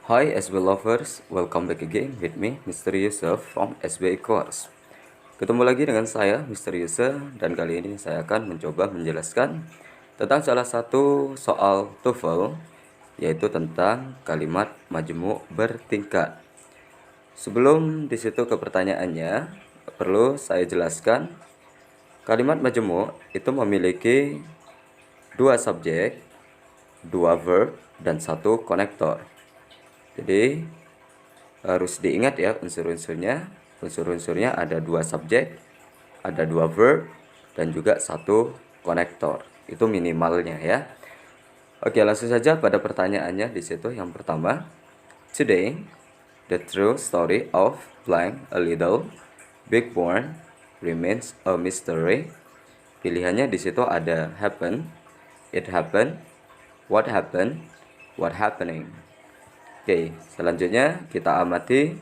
Hi SB lovers, welcome back again with me Mr. Yusuf from SB Course. Ketemu lagi dengan saya Mr. Yusuf dan kali ini saya akan mencoba menjelaskan tentang salah satu soal TOEFL, yaitu tentang kalimat majemuk bertingkat. Sebelum disitu ke pertanyaannya, perlu saya jelaskan kalimat majemuk itu memiliki dua subjek, dua verb, dan satu konektor. Jadi harus diingat ya unsur-unsurnya. Unsur-unsurnya ada dua subjek, ada dua verb, dan juga satu konektor. Itu minimalnya ya. Oke, langsung saja pada pertanyaannya di situ. Yang pertama, today the true story of blank a little big born remains a mystery. Pilihannya di situ ada happen, it happened, what happened, what happening. Oke, selanjutnya kita amati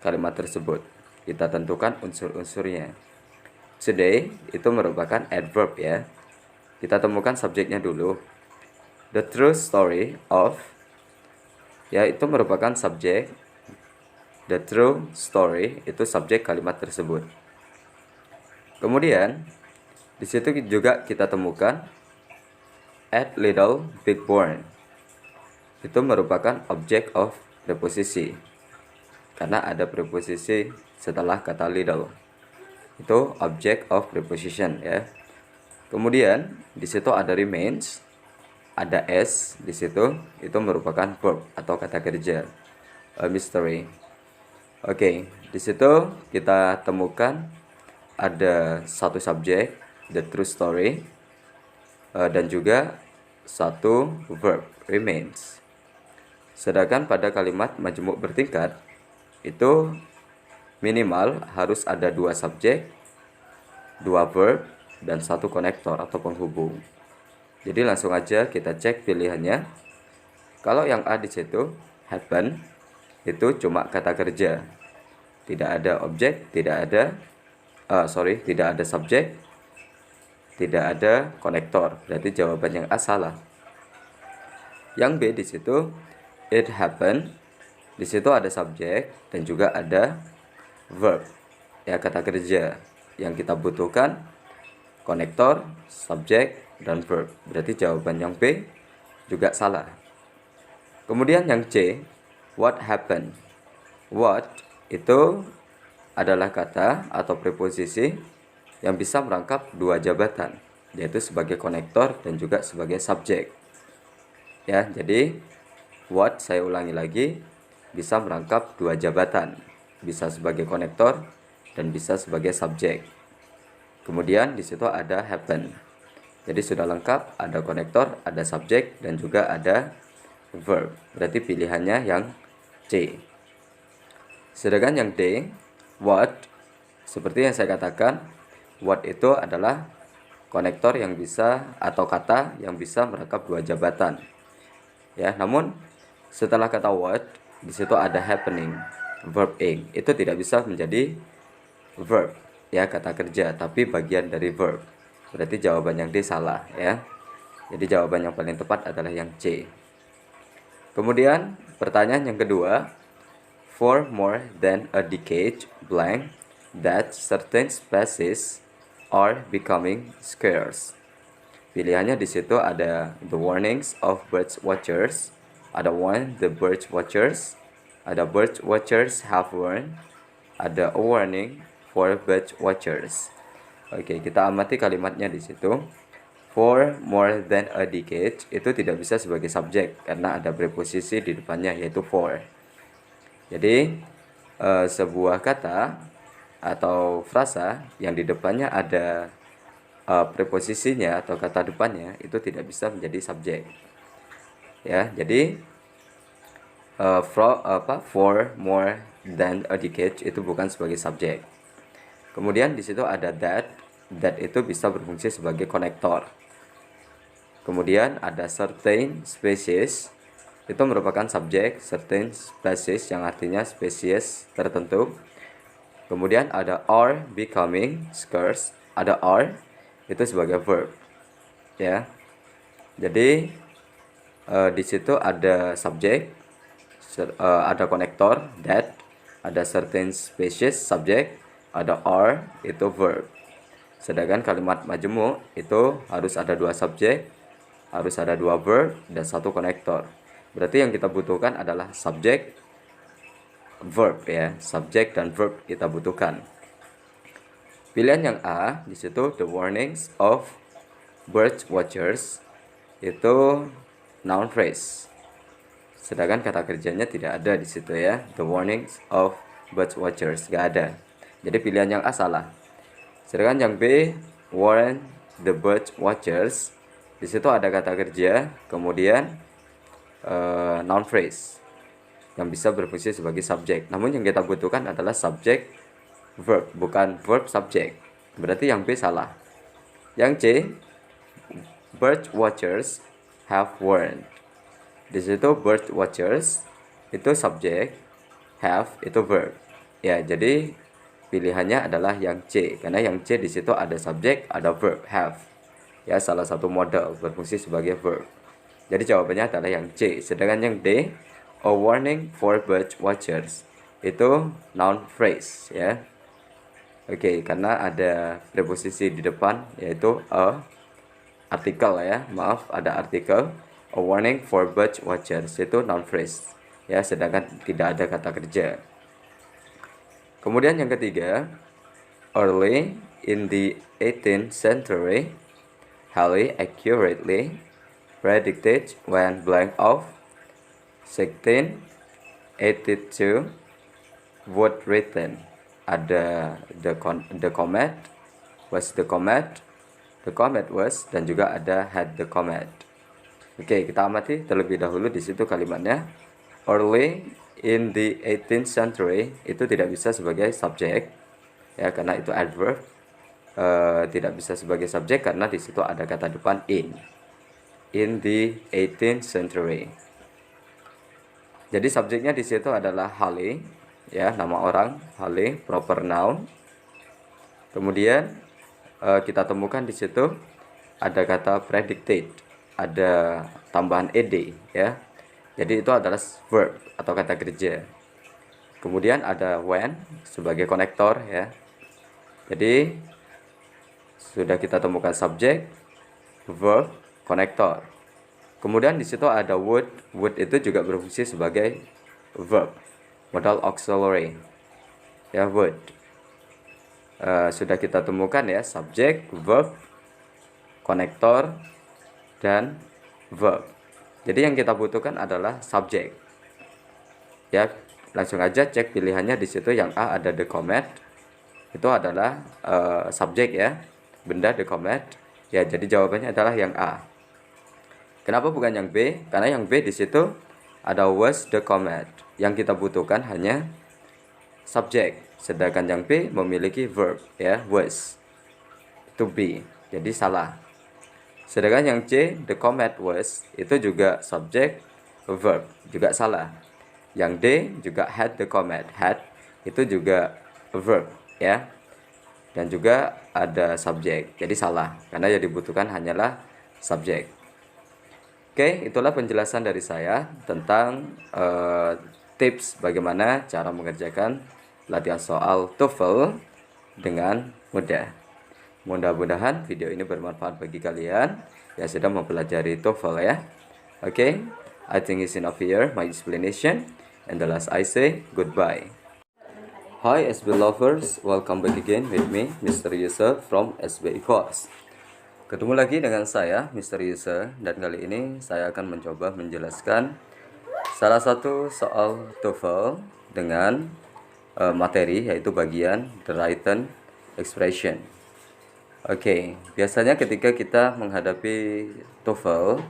kalimat tersebut. Kita tentukan unsur-unsurnya. Today itu merupakan adverb ya. Kita temukan subjeknya dulu. The true story of, ya itu merupakan subjek. The true story itu subjek kalimat tersebut. Kemudian di situ juga kita temukan at little big born. Itu merupakan object of preposisi karena ada preposisi setelah kata little. Itu object of preposition ya. Kemudian di situ ada remains, ada s di situ, itu merupakan verb atau kata kerja. A mystery. Oke, di situ kita temukan ada satu subjek, the true story, dan juga satu verb, remains. Sedangkan pada kalimat majemuk bertingkat itu minimal harus ada dua subjek, dua verb, dan satu konektor atau penghubung. Jadi langsung aja kita cek pilihannya. Kalau yang A di situ happen, itu cuma kata kerja, tidak ada objek, tidak ada subjek, tidak ada konektor. Berarti jawaban yang A salah. Yang B di situ it happened, di situ ada subjek dan juga ada verb, ya kata kerja. Yang kita butuhkan konektor, subjek, dan verb. Berarti jawaban yang B juga salah. Kemudian yang C, what happened. What itu adalah kata atau preposisi yang bisa merangkap dua jabatan, yaitu sebagai konektor dan juga sebagai subjek. Ya, jadi what, saya ulangi lagi, bisa merangkap dua jabatan, bisa sebagai konektor dan bisa sebagai subjek. Kemudian di situ ada happen. Jadi sudah lengkap, ada konektor, ada subjek, dan juga ada verb. Berarti pilihannya yang C. Sedangkan yang D, what, seperti yang saya katakan, what itu adalah konektor yang bisa atau kata yang bisa merangkap dua jabatan. Ya, namun setelah kata what, di situ ada happening, verb ing. Itu tidak bisa menjadi verb, ya kata kerja, tapi bagian dari verb. Berarti jawaban yang D salah ya. Jadi jawaban yang paling tepat adalah yang C. Kemudian pertanyaan yang kedua, for more than a decade blank that certain species are becoming scarce. Pilihannya di situ ada the warnings of bird watchers, ada one the bird watchers, ada bird watchers have warned, ada a warning for bird watchers. Oke, kita amati kalimatnya di situ. For more than a decade itu tidak bisa sebagai subjek karena ada preposisi di depannya yaitu for. Jadi sebuah kata atau frasa yang di depannya ada preposisinya atau kata depannya itu tidak bisa menjadi subjek. Ya, jadi for more than a decade itu bukan sebagai subjek. Kemudian di situ ada that itu bisa berfungsi sebagai konektor. Kemudian ada certain species, itu merupakan subjek, certain species yang artinya spesies tertentu. Kemudian ada are becoming scarce, ada are itu sebagai verb. Ya. Jadi di situ ada subjek, ada konektor that, ada certain species subject, ada are itu verb. Sedangkan kalimat majemuk itu harus ada 2 subjek, harus ada 2 verb dan 1 konektor. Berarti yang kita butuhkan adalah subjek, verb ya, subjek dan verb kita butuhkan. Pilihan yang A di situ the warnings of bird watchers itu noun phrase. Sedangkan kata kerjanya tidak ada di situ ya, the warnings of bird watchers nggak ada. Jadi pilihan yang A salah. Sedangkan yang B warn the bird watchers, di situ ada kata kerja, kemudian noun phrase yang bisa berfungsi sebagai subjek. Namun yang kita butuhkan adalah subjek verb, bukan verb subjek. Berarti yang B salah. Yang C bird watchers have warned. Di situ bird watchers itu subjek, have itu verb. Ya, jadi pilihannya adalah yang C karena yang C di situ ada subjek, ada verb have. Ya, salah satu model berfungsi sebagai verb. Jadi jawabannya adalah yang C. Sedangkan yang D, a warning for bird watchers itu noun phrase ya. Oke, karena ada preposisi di depan yaitu a, artikel ya. Maaf, ada artikel. A warning for bird watchers itu noun phrase ya, sedangkan tidak ada kata kerja. Kemudian yang ketiga, early in the 18th century, Halley accurately predicted when blank of 1682 would written. Ada the comet was the comet was, dan juga ada had the comet. Oke, kita amati terlebih dahulu di situ kalimatnya. Early in the 18th century itu tidak bisa sebagai subjek ya, karena itu adverb. Tidak bisa sebagai subjek karena di situ ada kata depan in the 18th century. Jadi subjeknya di situ adalah Halley ya, nama orang Halley, proper noun. Kemudian kita temukan di situ ada kata predicted, ada tambahan ed ya. Jadi itu adalah verb atau kata kerja. Kemudian ada when sebagai konektor ya. Jadi sudah kita temukan subjek, verb, konektor. Kemudian di situ ada would itu juga berfungsi sebagai verb, modal auxiliary ya, would. Sudah kita temukan ya, subjek, verb, konektor, dan verb. Jadi yang kita butuhkan adalah subjek. Ya, langsung aja cek pilihannya di situ. Yang A ada the comet, itu adalah subjek ya, benda the comet. Ya, jadi jawabannya adalah yang A. Kenapa bukan yang B? Karena yang B di situ ada was the comet. Yang kita butuhkan hanya subjek. Sedangkan yang B memiliki verb ya, was, to be. Jadi salah. Sedangkan yang C, the comet was, itu juga subjek, verb, juga salah. Yang D juga had the comet, had itu juga verb ya, dan juga ada subjek. Jadi salah karena yang dibutuhkan hanyalah subjek. Oke, itulah penjelasan dari saya tentang tips bagaimana cara mengerjakan latihan soal TOEFL dengan mudah. Mudah-mudahan video ini bermanfaat bagi kalian yang sedang mempelajari TOEFL ya. Okay, I think it's enough here my explanation, and the last I say goodbye. Hi SB lovers, welcome back again with me Mr. Yusuf from SBI Course. Ketemu lagi dengan saya Mr. Yusuf, dan kali ini saya akan mencoba menjelaskan salah satu soal TOEFL dengan materi yaitu bagian the written expression. Oke, biasanya ketika kita menghadapi TOEFL,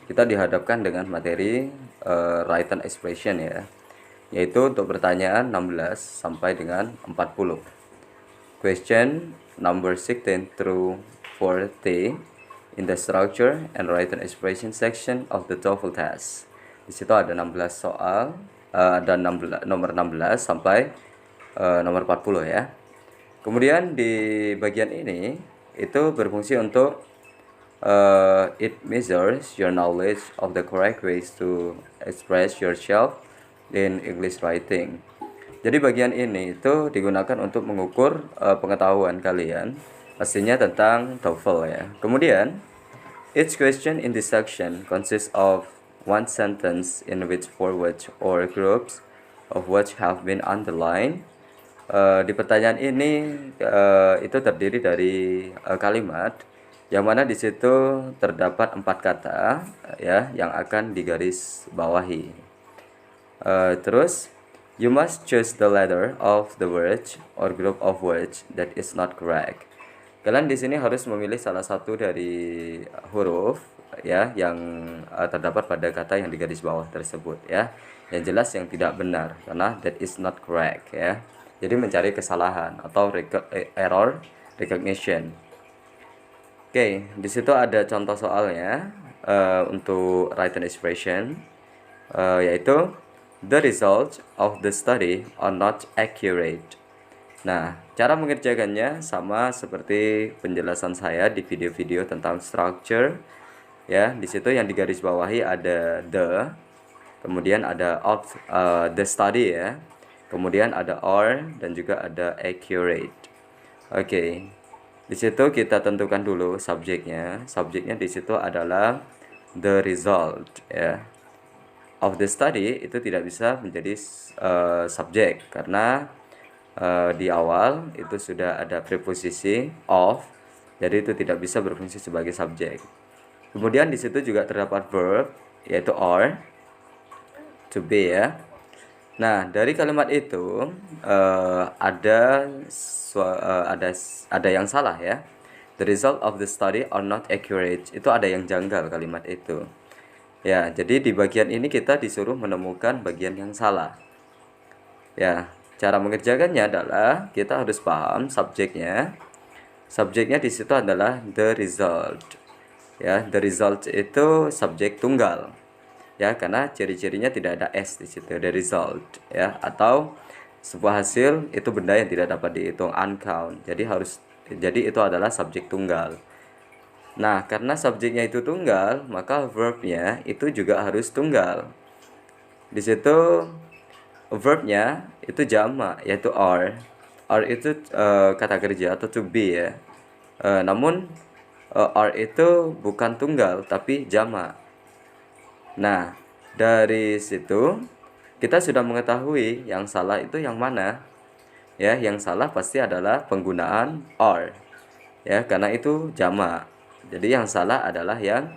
kita dihadapkan dengan materi written expression ya, yaitu untuk pertanyaan 16 sampai dengan 40. Question number 16 through 40 in the structure and written expression section of the TOEFL test. Di situ ada 16 soal, ada nomor 16 sampai nomor 40 ya. Kemudian di bagian ini itu berfungsi untuk it measures your knowledge of the correct ways to express yourself in English writing. Jadi bagian ini itu digunakan untuk mengukur pengetahuan kalian pastinya tentang TOEFL ya. Kemudian each question in this section consists of one sentence in which four words or groups of words have been underlined. Di pertanyaan ini itu terdiri dari kalimat yang mana di situ terdapat 4 kata ya yang akan digaris bawahi. Terus you must choose the letter of the word or group of words that is not correct. Kalian di sini harus memilih salah satu dari huruf ya yang terdapat pada kata yang digaris bawah tersebut ya. Yang jelas yang tidak benar karena that is not correct ya. Jadi mencari kesalahan atau error recognition. Oke, di situ ada contoh soalnya untuk written expression yaitu the results of the study are not accurate. Nah, cara mengerjakannya sama seperti penjelasan saya di video-video tentang structure. Ya, di situ yang digaris bawahi ada the, kemudian ada of the study ya, kemudian ada are dan juga ada accurate. Oke, di situ kita tentukan dulu subjeknya. Subjeknya di situ adalah the result ya. Of the study itu tidak bisa menjadi subjek karena di awal itu sudah ada preposisi of, jadi itu tidak bisa berfungsi sebagai subjek. Kemudian di situ juga terdapat verb yaitu are, to be ya. Nah, dari kalimat itu ada yang salah ya. The result of the study are not accurate. Itu ada yang janggal kalimat itu. Ya, jadi di bagian ini kita disuruh menemukan bagian yang salah. Ya, cara mengerjakannya adalah kita harus paham subjeknya. Subjeknya di situ adalah the result. Ya, the result itu subjek tunggal. Ya, karena ciri-cirinya tidak ada s di situ, the result ya, atau sebuah hasil itu benda yang tidak dapat dihitung, uncount. Jadi itu adalah subjek tunggal. Nah, karena subjeknya itu tunggal, maka verbnya itu juga harus tunggal. Di situ verbnya itu jamak, yaitu are. Are itu kata kerja atau to be ya. Namun are itu bukan tunggal tapi jamak. Nah, dari situ kita sudah mengetahui yang salah itu yang mana. Ya, yang salah pasti adalah penggunaan are. Ya, karena itu jamak. Jadi yang salah adalah yang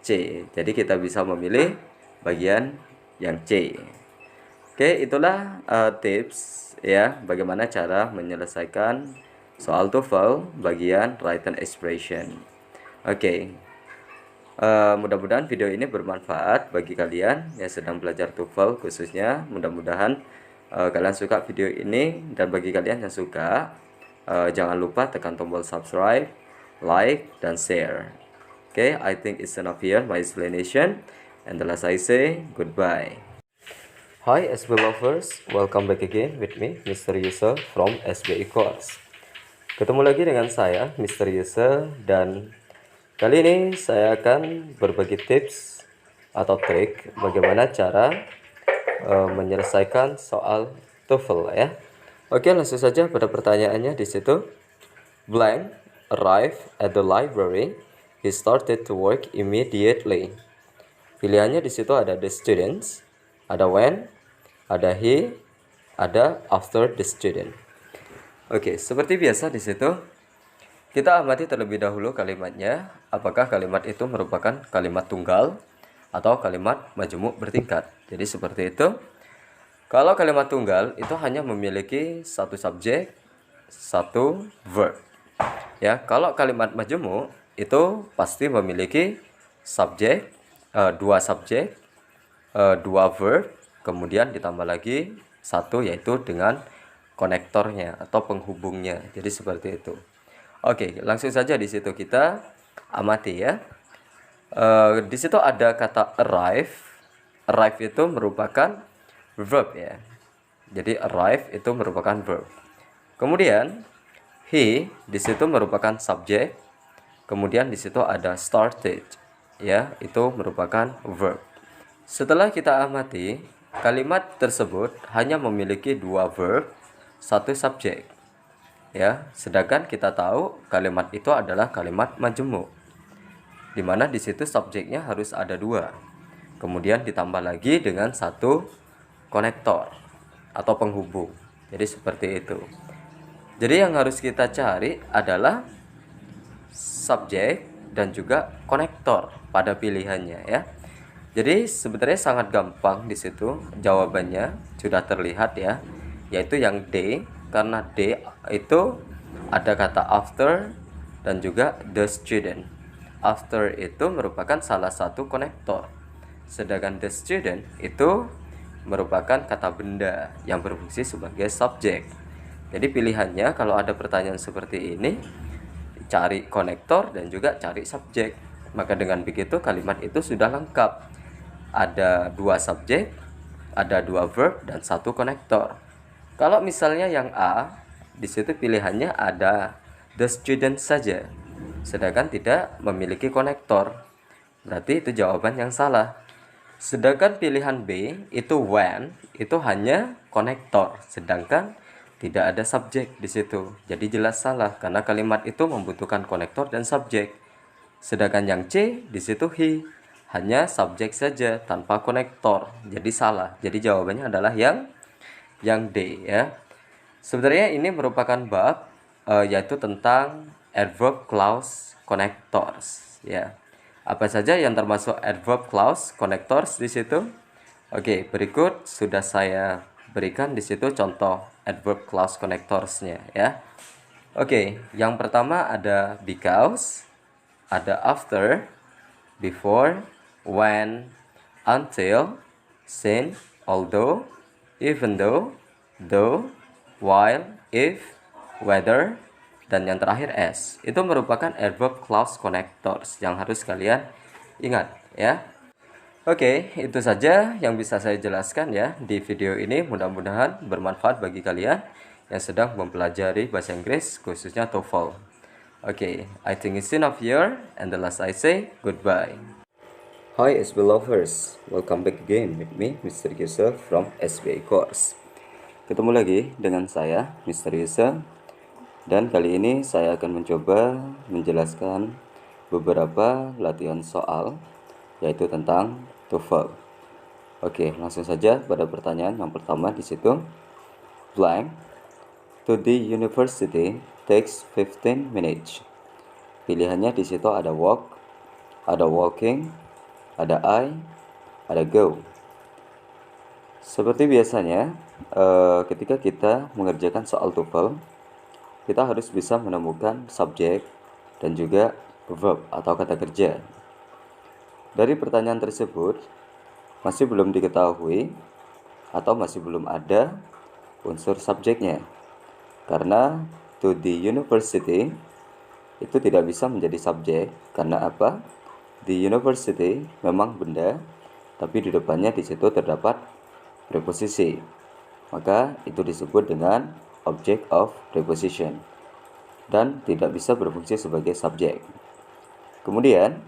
C. Jadi kita bisa memilih bagian yang C. Oke, itulah tips ya bagaimana cara menyelesaikan soal TOEFL bagian written expression. Oke. Mudah-mudahan video ini bermanfaat bagi kalian yang sedang belajar TOEFL khususnya. Mudah-mudahan kalian suka video ini, dan bagi kalian yang suka jangan lupa tekan tombol subscribe, like, dan share. Okay, I think it's enough here my explanation, and the last I say goodbye. Hi SB lovers, welcome back again with me Mr. Yusuf from SBI Course. Ketemu lagi dengan saya Mr. Yusuf, dan kali ini saya akan berbagi tips atau trik bagaimana cara menyelesaikan soal TOEFL ya. Oke, langsung saja pada pertanyaannya di situ. Blank arrived at the library. He started to work immediately. Pilihannya di situ ada the students, ada when, ada he, ada after the student. Oke, seperti biasa di situ kita amati terlebih dahulu kalimatnya. Apakah kalimat itu merupakan kalimat tunggal atau kalimat majemuk bertingkat. Jadi seperti itu. Kalau kalimat tunggal itu hanya memiliki satu subjek, satu verb. Ya, kalau kalimat majemuk itu pasti memiliki subjek, dua subjek, dua verb, kemudian ditambah lagi satu yaitu dengan konektornya atau penghubungnya. Jadi seperti itu. Oke, langsung saja di situ kita amati ya. Di situ ada kata arrive. Arrive itu merupakan verb ya. Jadi arrive itu merupakan verb. Kemudian he di situ merupakan subjek. Kemudian di situ ada started ya, itu merupakan verb. Setelah kita amati kalimat tersebut hanya memiliki 2 verb, 1 subjek. Ya, sedangkan kita tahu kalimat itu adalah kalimat majemuk, di mana di situ subjeknya harus ada 2. Kemudian ditambah lagi dengan 1 konektor atau penghubung. Jadi seperti itu. Jadi yang harus kita cari adalah subjek dan juga konektor pada pilihannya ya. Jadi sebenarnya sangat gampang di situ, jawabannya sudah terlihat ya, yaitu yang D, karena D itu ada kata after dan juga the student. After itu merupakan salah satu konektor, sedangkan the student itu merupakan kata benda yang berfungsi sebagai subjek. Jadi pilihannya kalau ada pertanyaan seperti ini, cari konektor dan juga cari subjek. Maka dengan begitu kalimat itu sudah lengkap. Ada 2 subjek, ada 2 verb dan 1 konektor. Kalau misalnya yang A, di situ pilihannya ada the student saja, sedangkan tidak memiliki konektor. Berarti itu jawaban yang salah. Sedangkan pilihan B itu when, itu hanya konektor, sedangkan tidak ada subjek di situ. Jadi jelas salah karena kalimat itu membutuhkan konektor dan subjek. Sedangkan yang C di situ he, hanya subjek saja tanpa konektor. Jadi salah. Jadi jawabannya adalah yang D ya. Sebenarnya ini merupakan bab yaitu tentang adverb clause connectors ya. Apa saja yang termasuk adverb clause connectors di situ? Oke, berikut sudah saya berikan di situ contoh adverb clause connectorsnya ya. Oke, yang pertama ada because, ada after, before, when, until, since, although, even though, while, if, whether, dan yang terakhir as. Itu merupakan adverb clause connectors yang harus kalian ingat ya. Oke, itu saja yang bisa saya jelaskan ya di video ini. Mudah-mudahan bermanfaat bagi kalian yang sedang mempelajari bahasa Inggris, khususnya TOEFL. Oke, I think it's enough here, and the last I say goodbye. Hi SB lovers, welcome back again with me, Mr. Yusuf from SBA Course. Ketemu lagi dengan saya, Mr. Yusuf, dan kali ini saya akan mencoba menjelaskan beberapa latihan soal, yaitu tentang TOEFL. Oke, langsung saja pada pertanyaan yang pertama di situ. Blank, to the university takes 15 minutes. Pilihannya di situ ada walk, ada walking, ada I, ada go. Seperti biasanya, ketika kita mengerjakan soal TOEFL, kita harus bisa menemukan subjek dan juga verb atau kata kerja. Dari pertanyaan tersebut, masih belum diketahui atau masih belum ada unsur subjeknya. Karena to the university itu tidak bisa menjadi subjek. Karena apa? The university memang benda, tapi di depannya di situ terdapat preposisi. Maka itu disebut dengan object of preposition dan tidak bisa berfungsi sebagai subjek. Kemudian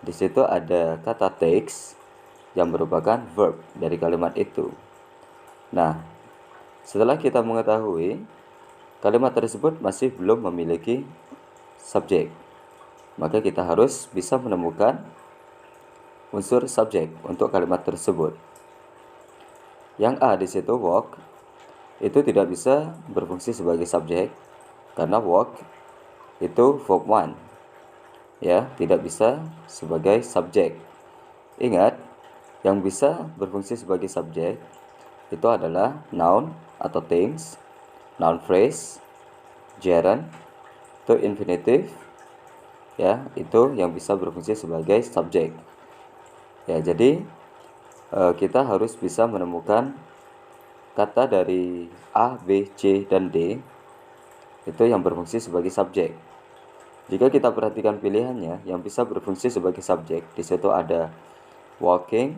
di situ ada kata takes yang merupakan verb dari kalimat itu. Nah, setelah kita mengetahui kalimat tersebut masih belum memiliki subjek, maka kita harus bisa menemukan unsur subjek untuk kalimat tersebut. Yang A di situ walk itu tidak bisa berfungsi sebagai subjek karena walk itu verb 1. Ya, tidak bisa sebagai subjek. Ingat, yang bisa berfungsi sebagai subjek itu adalah noun atau things, noun phrase, gerund, to infinitive. Ya, itu yang bisa berfungsi sebagai subjek. Ya, jadi kita harus bisa menemukan kata dari A, B, C, dan D itu yang berfungsi sebagai subjek. Jika kita perhatikan pilihannya, yang bisa berfungsi sebagai subjek di situ ada walking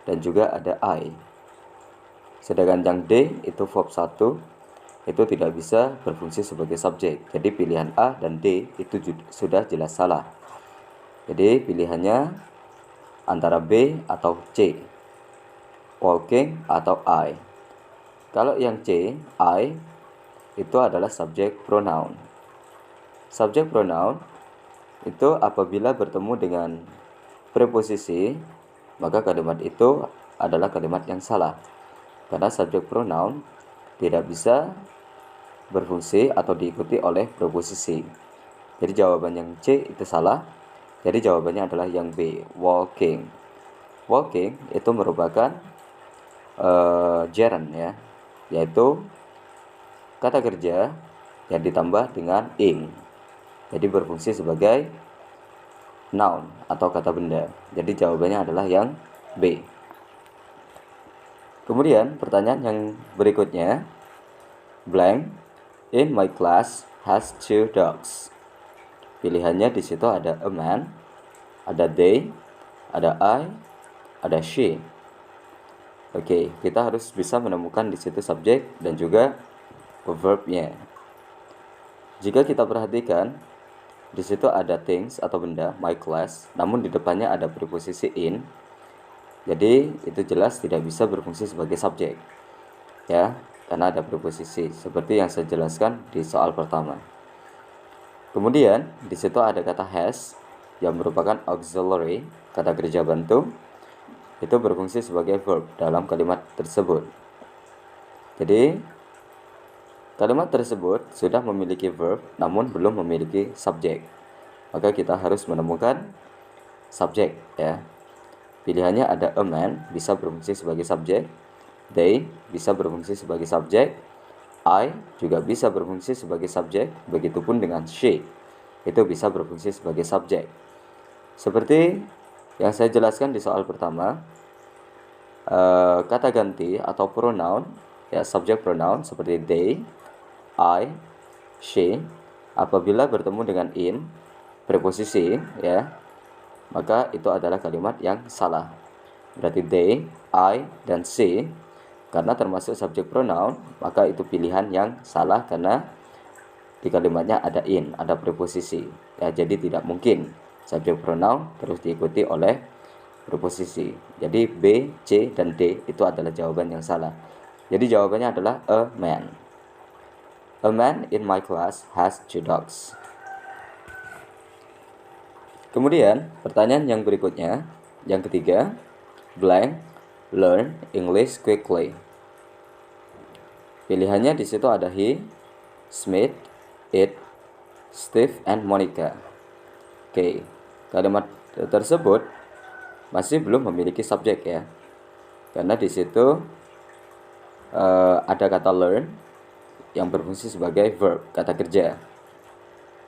dan juga ada I. Sedangkan yang D itu verb 1 itu tidak bisa berfungsi sebagai subjek. Jadi pilihan A dan D itu sudah jelas salah. Jadi pilihannya antara B atau C. walking, atau I. Kalau yang C, I, itu adalah subjek pronoun. Subjek pronoun itu apabila bertemu dengan preposisi, maka kalimat itu adalah kalimat yang salah. Karena subjek pronoun tidak bisa berfungsi atau diikuti oleh preposisi. Jadi jawaban yang C itu salah. Jadi jawabannya adalah yang B, walking. Walking itu merupakan gerund ya, yaitu kata kerja yang ditambah dengan ing. Jadi berfungsi sebagai noun atau kata benda. Jadi jawabannya adalah yang B. Kemudian pertanyaan yang berikutnya, blank in my class has 2 dogs. Pilihannya di situ ada a man, ada they, ada I, ada she. Oke, kita harus bisa menemukan di situ subjek dan juga verbnya. Jika kita perhatikan, di situ ada things atau benda, my class, namun di depannya ada preposisi in. Jadi itu jelas tidak bisa berfungsi sebagai subjek. Ya, karena ada preposisi seperti yang saya jelaskan di soal pertama. Kemudian di situ ada kata has yang merupakan auxiliary, kata kerja bantu. Itu berfungsi sebagai verb dalam kalimat tersebut. Jadi kalimat tersebut sudah memiliki verb namun belum memiliki subjek. Maka kita harus menemukan subjek ya. Pilihannya ada a man bisa berfungsi sebagai subjek, they bisa berfungsi sebagai subjek, I juga bisa berfungsi sebagai subjek, begitupun dengan she itu bisa berfungsi sebagai subjek. Seperti yang saya jelaskan di soal pertama, kata ganti atau pronoun ya, subjek pronoun seperti they, I, she, apabila bertemu dengan in, preposisi ya, maka itu adalah kalimat yang salah. Berarti they, I, dan she karena termasuk subjek pronoun, maka itu pilihan yang salah karena di kalimatnya ada in, ada preposisi. Ya, jadi tidak mungkin subjek pronoun terus diikuti oleh preposisi. Jadi B, C, dan D itu adalah jawaban yang salah. Jadi jawabannya adalah a man. A man in my class has 2 dogs. Kemudian pertanyaan yang berikutnya, yang ketiga, blank learn English quickly. Pilihannya di situ ada he, Smith, it, Steve, and Monica. Oke, kalimat tersebut masih belum memiliki subjek ya, karena di situ ada kata learn yang berfungsi sebagai verb, kata kerja.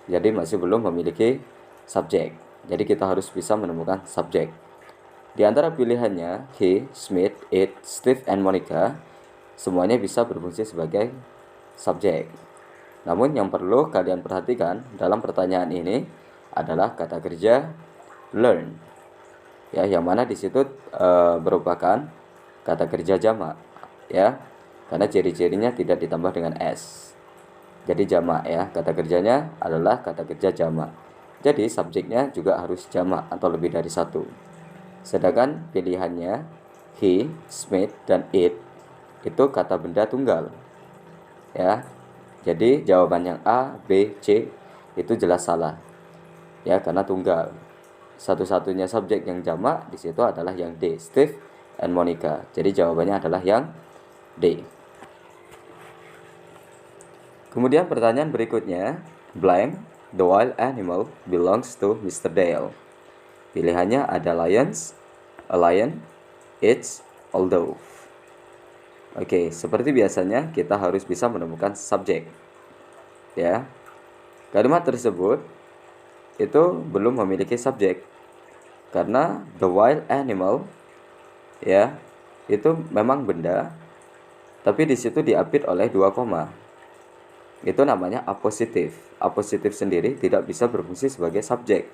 Jadi masih belum memiliki subjek. Jadi kita harus bisa menemukan subjek. Di antara pilihannya he, Smith, it, Steve, and Monica, semuanya bisa berfungsi sebagai subjek. Namun yang perlu kalian perhatikan dalam pertanyaan ini adalah kata kerja learn. Ya, yang mana di situ merupakan kata kerja jamak ya. Karena ciri-cirinya tidak ditambah dengan s. Jadi jamak ya, kata kerjanya adalah kata kerja jamak. Jadi subjeknya juga harus jamak atau lebih dari satu. Sedangkan pilihannya he, Smith, dan it itu kata benda tunggal. Ya. Jadi jawaban yang A, B, C itu jelas salah. Ya, karena tunggal. Satu-satunya subjek yang jamak di situ adalah yang D, Steve and Monica. Jadi jawabannya adalah yang D. Kemudian pertanyaan berikutnya, blank the wild animal belongs to Mr. Dale. Pilihannya ada lions, a lion, it's, a dove. Oke, seperti biasanya kita harus bisa menemukan subjek. Ya. Kalimat tersebut itu belum memiliki subjek. Karena the wild animal ya, itu memang benda, tapi di situ diapit oleh 2 koma. Itu namanya apositif. Apositif sendiri tidak bisa berfungsi sebagai subjek.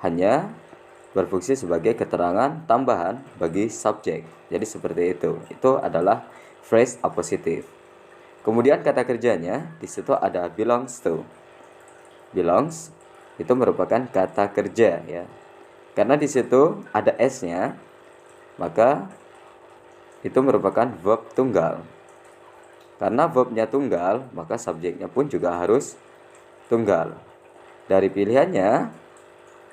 Hanya berfungsi sebagai keterangan tambahan bagi subjek. Jadi seperti itu. Itu adalah phrase apositif. Kemudian kata kerjanya di situ ada belongs to. Belongs itu merupakan kata kerja ya. Karena di situ ada s-nya, maka itu merupakan verb tunggal. Karena verbnya tunggal, maka subjeknya pun juga harus tunggal. Dari pilihannya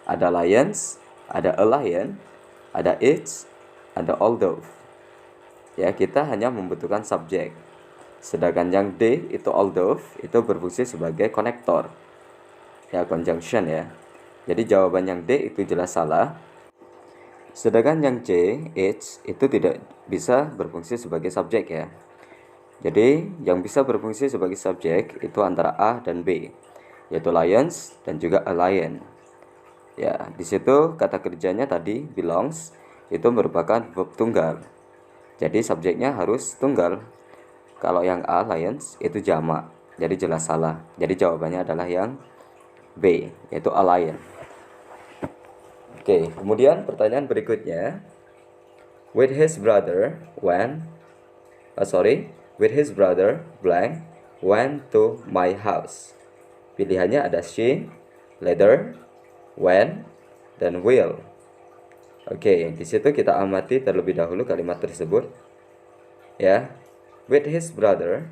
ada lions, ada a lion, ada it's, ada although. Ya, kita hanya membutuhkan subjek. Sedangkan yang D itu although itu berfungsi sebagai konektor. Ya, conjunction ya. Jadi jawaban yang D itu jelas salah. Sedangkan yang C, it's, itu tidak bisa berfungsi sebagai subjek ya. Jadi yang bisa berfungsi sebagai subjek itu antara A dan B, yaitu lions dan juga a lion. Ya, di situ kata kerjanya tadi belongs itu merupakan verb tunggal. Jadi subjeknya harus tunggal. Kalau yang A lions itu jamak. Jadi jelas salah. Jadi jawabannya adalah yang B, yaitu a lion. Oke, kemudian pertanyaan berikutnya. With his brother blank went to my house. Pilihannya ada she, later, when, dan will. Oke, di situ kita amati terlebih dahulu kalimat tersebut. Ya, with his brother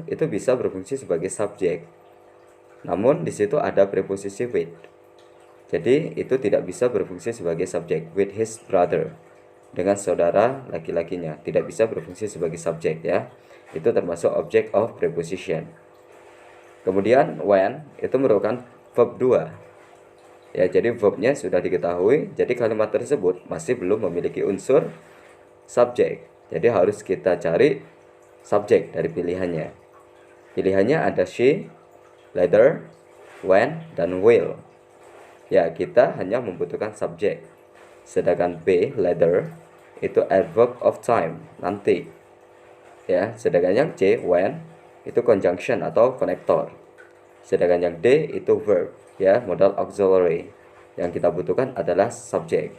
itu bisa berfungsi sebagai subjek. Namun di situ ada preposisi with. Jadi itu tidak bisa berfungsi sebagai subjek. With his brother, dengan saudara laki-lakinya, tidak bisa berfungsi sebagai subjek ya. Itu termasuk object of preposition. Kemudian when itu merupakan verb 2. Ya, jadi verbnya sudah diketahui, jadi kalimat tersebut masih belum memiliki unsur subjek. Jadi harus kita cari subjek dari pilihannya. Pilihannya ada she, later, when, dan will. Ya, kita hanya membutuhkan subjek. Sedangkan B, later, itu adverb of time, nanti. Ya, sedangkan yang C, when, itu conjunction atau konektor. Sedangkan yang D itu verb, ya, modal auxiliary. Yang kita butuhkan adalah subjek.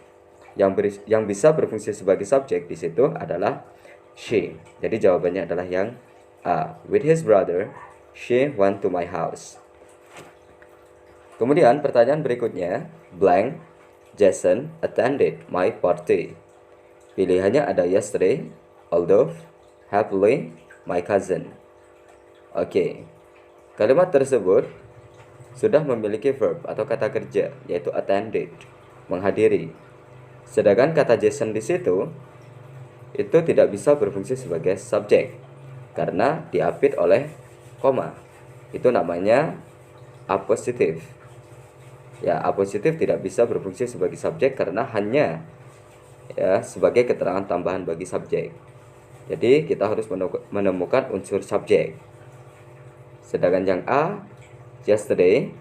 Yang bisa berfungsi sebagai subjek di situ adalah she. Jadi jawabannya adalah yang A. With his brother, she went to my house. Kemudian pertanyaan berikutnya, blank Jason attended my party. Pilihannya ada yesterday, although, happily, my cousin. Oke, kalimat tersebut sudah memiliki verb atau kata kerja, yaitu attended, menghadiri. Sedangkan kata Jason di situ itu tidak bisa berfungsi sebagai subjek karena diapit oleh koma. Itu namanya apositif. Ya, apositif tidak bisa berfungsi sebagai subjek karena hanya ya sebagai keterangan tambahan bagi subjek. Jadi kita harus menemukan unsur subjek. Sedangkan yang A, yesterday,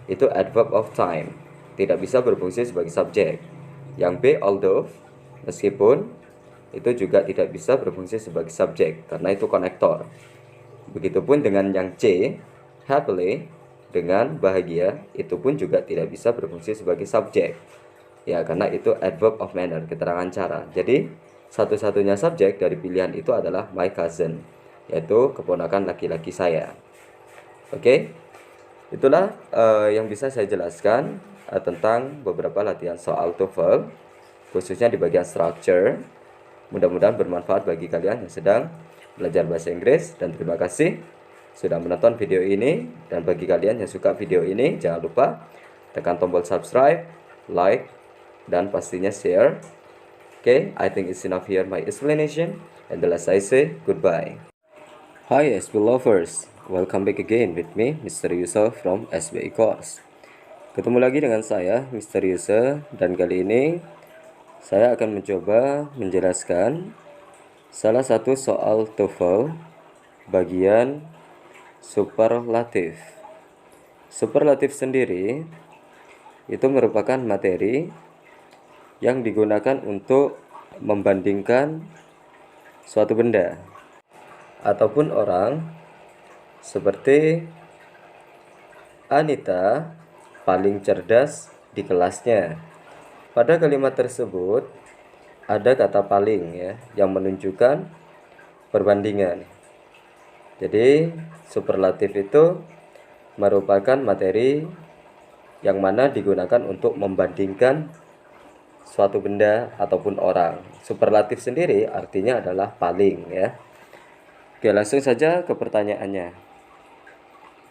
itu adverb of time, tidak bisa berfungsi sebagai subjek. Yang B, although, meskipun itu juga tidak bisa berfungsi sebagai subjek karena itu konektor. Begitupun dengan yang C, happily, dengan bahagia, itu pun juga tidak bisa berfungsi sebagai subjek. Ya, karena itu adverb of manner, keterangan cara. Jadi satu-satunya subjek dari pilihan itu adalah my cousin, yaitu keponakan laki-laki saya. Oke, itulah yang bisa saya jelaskan tentang beberapa latihan soal TOEFL, khususnya di bagian structure. Mudah-mudahan bermanfaat bagi kalian yang sedang belajar bahasa Inggris, dan terima kasih sudah menonton video ini. Dan bagi kalian yang suka video ini, jangan lupa tekan tombol subscribe, like, dan pastinya share. Okay, I think it's enough here my explanation, and the last I say goodbye. Hi SB lovers, welcome back again with me Mr. Yusuf from SBI Course. Ketemu lagi dengan saya Mr. Yusuf, dan kali ini saya akan mencoba menjelaskan salah satu soal TOEFL bagian superlatif. Superlatif sendiri itu merupakan materi yang digunakan untuk membandingkan suatu benda ataupun orang, seperti Anita paling cerdas di kelasnya. Pada kalimat tersebut ada kata paling ya yang menunjukkan perbandingan. Jadi superlatif itu merupakan materi yang mana digunakan untuk membandingkan suatu benda ataupun orang. Superlatif sendiri artinya adalah paling, ya. Oke, langsung saja ke pertanyaannya.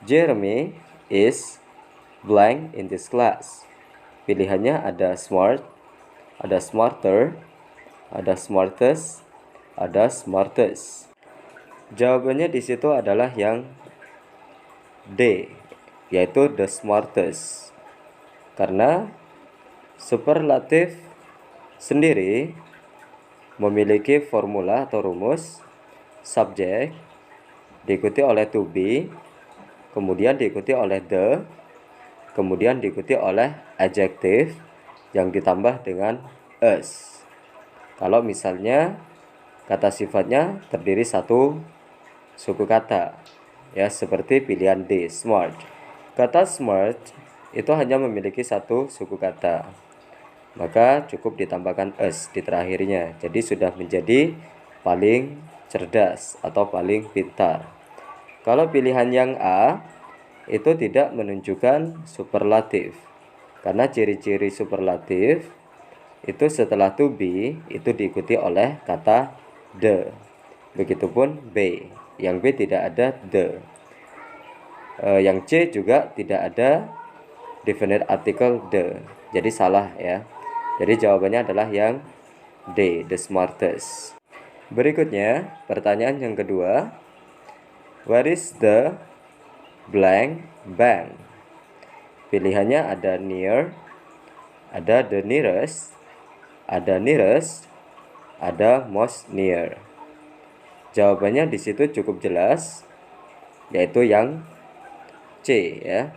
Jeremy is blank in this class. Pilihannya ada smart, ada smarter, ada smartest, ada smartest. Jawabannya di situ adalah yang D, yaitu the smartest. Karena superlatif sendiri memiliki formula atau rumus subjek diikuti oleh to be, kemudian diikuti oleh the, kemudian diikuti oleh adjective yang ditambah dengan us. Kalau misalnya kata sifatnya terdiri satu suku kata, ya, seperti pilihan D, smart. Kata smart itu hanya memiliki satu suku kata, maka cukup ditambahkan us di terakhirnya. Jadi sudah menjadi paling cerdas atau paling pintar. Kalau pilihan yang A itu tidak menunjukkan superlatif, karena ciri-ciri superlatif itu setelah to be itu diikuti oleh kata the. Begitupun B, yang B tidak ada the. Yang C juga tidak ada definite article the, jadi salah, ya. Jadi jawabannya adalah yang D, the smartest. Berikutnya pertanyaan yang kedua, where is the blank bank? Pilihannya ada near, ada the nearest, ada nearest, ada most near. Jawabannya di situ cukup jelas, yaitu yang C, ya.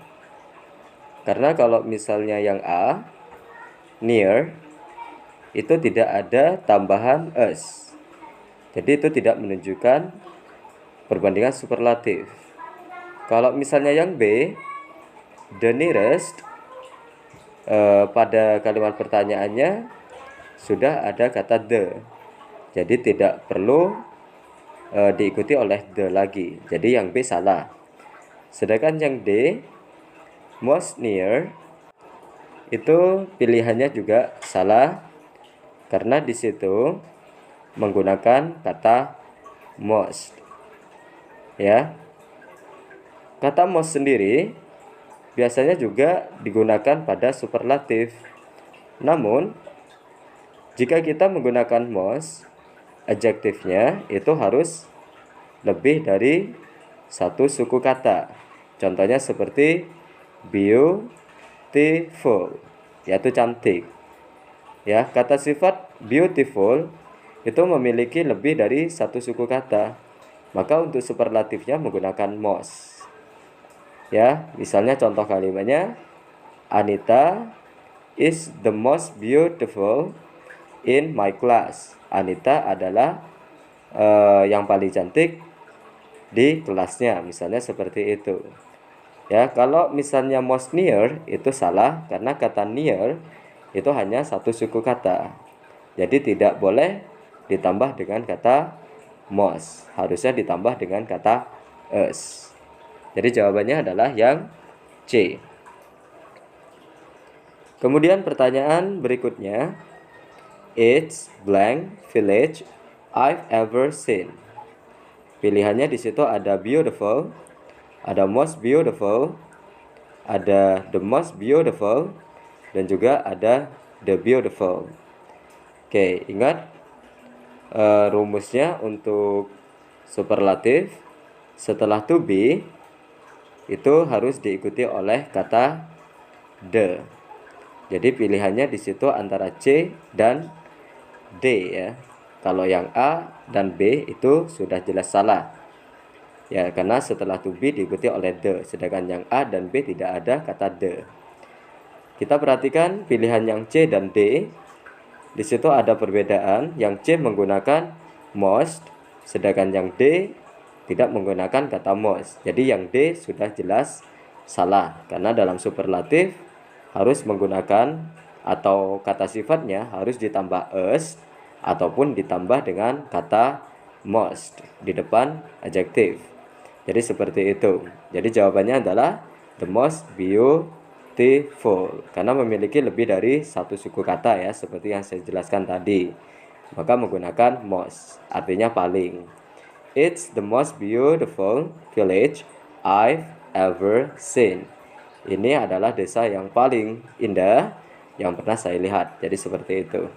Karena kalau misalnya yang A, near, itu tidak ada tambahan us. Jadi itu tidak menunjukkan perbandingan superlatif. Kalau misalnya yang B, the nearest, pada kalimat pertanyaannya sudah ada kata the. Jadi tidak perlu diikuti oleh the lagi. Jadi yang B salah. Sedangkan yang D, most near, itu pilihannya juga salah karena di situ menggunakan kata most, ya. Kata most sendiri biasanya juga digunakan pada superlatif. Namun jika kita menggunakan most, adjektifnya itu harus lebih dari satu suku kata. Contohnya seperti beautiful, yaitu cantik. Ya, kata sifat beautiful itu memiliki lebih dari satu suku kata. Maka untuk superlatifnya menggunakan most. Ya, misalnya contoh kalimatnya, Anita is the most beautiful in my class. Anita adalah yang paling cantik di kelasnya, misalnya seperti itu. Ya, kalau misalnya most near itu salah karena kata near itu hanya satu suku kata. Jadi tidak boleh ditambah dengan kata most, harusnya ditambah dengan kata us. Jadi jawabannya adalah yang C. Kemudian pertanyaan berikutnya, it's blank village I've ever seen. Pilihannya di situ ada beautiful, ada most beautiful, ada the most beautiful, dan juga ada the beautiful. Oke, ingat rumusnya untuk superlatif setelah to be itu harus diikuti oleh kata the. Jadi pilihannya di situ antara C dan D, ya. Kalau yang A dan B itu sudah jelas salah. Ya, karena setelah to be diikuti oleh the, sedangkan yang A dan B tidak ada kata the. Kita perhatikan pilihan yang C dan D. Di situ ada perbedaan. Yang C menggunakan most, sedangkan yang D tidak menggunakan kata most. Jadi yang D sudah jelas salah, karena dalam superlatif harus menggunakan atau kata sifatnya harus ditambah us ataupun ditambah dengan kata most di depan adjective. Jadi seperti itu. Jadi jawabannya adalah the most beautiful. beautiful, karena memiliki lebih dari satu suku kata ya, seperti yang saya jelaskan tadi. Maka menggunakan most, artinya paling. It's the most beautiful village I've ever seen. Ini adalah desa yang paling indah yang pernah saya lihat. Jadi seperti itu.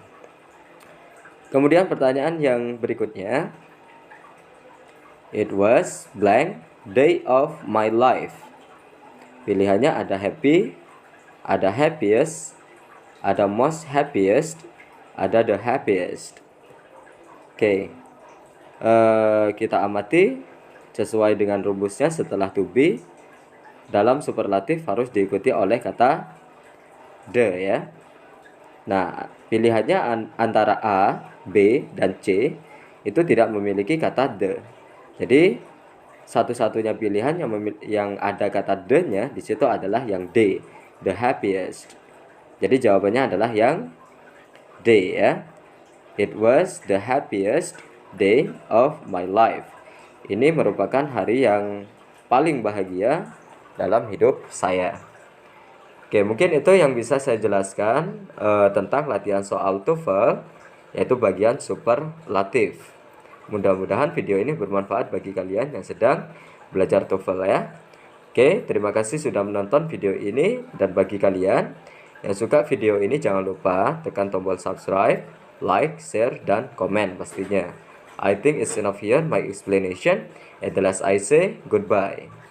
Kemudian pertanyaan yang berikutnya. It was blank day of my life. Pilihannya ada happy, ada happiest, ada most happiest, ada the happiest. Oke. Kita amati sesuai dengan rumusnya. Setelah to be, dalam superlatif harus diikuti oleh kata the ya. Nah, pilihannya antara A, B, dan C itu tidak memiliki kata the. Jadi satu-satunya pilihan yang ada kata the-nya di situ adalah yang D, the happiest. Jadi jawabannya adalah yang D ya. It was the happiest day of my life. Ini merupakan hari yang paling bahagia dalam hidup saya. Oke, mungkin itu yang bisa saya jelaskan tentang latihan soal TOEFL, yaitu bagian superlatif. Mudah-mudahan video ini bermanfaat bagi kalian yang sedang belajar TOEFL ya. Oke, terima kasih sudah menonton video ini. Dan bagi kalian yang suka video ini, jangan lupa tekan tombol subscribe, like, share, dan komen pastinya. I think it's enough here my explanation. At the last I say goodbye.